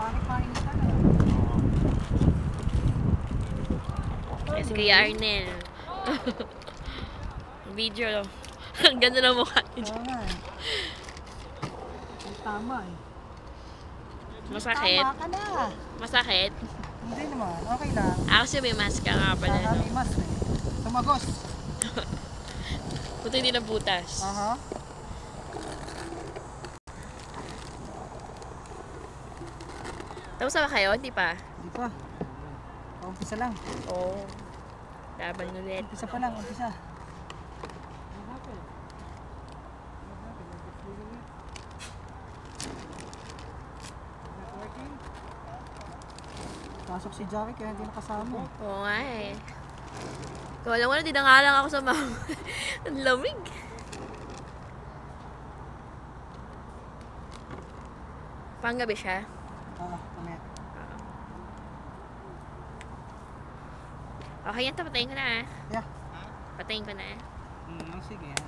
Pangit-pangit ka na. Yes, Kuya Arnel. Video. Ang ganda ng mukha niya. Oo nga eh. Ay, tama eh. Masakit? Tama ka na. Masakit? Hindi naman, okay lang. Kasi may mask ka nga pala, Sana no? may mas eh. Tumagos. Buti hindi na butas. Aha. Tapos na ba kayo? Hindi pa? Hindi pa. Umpisa lang. Oo. Laban ulit. Umpisa pa lang, umpisa. Pasok si Jackie kaya hindi nakasama. Oo nga eh. Kung alam mo na, dinangalang ako sa mama. Ang lamig. Panggabi siya? Oo, mamaya. Okay yan, patayin ko na ah. Yeah. Patayin ko na ah. Sige yan.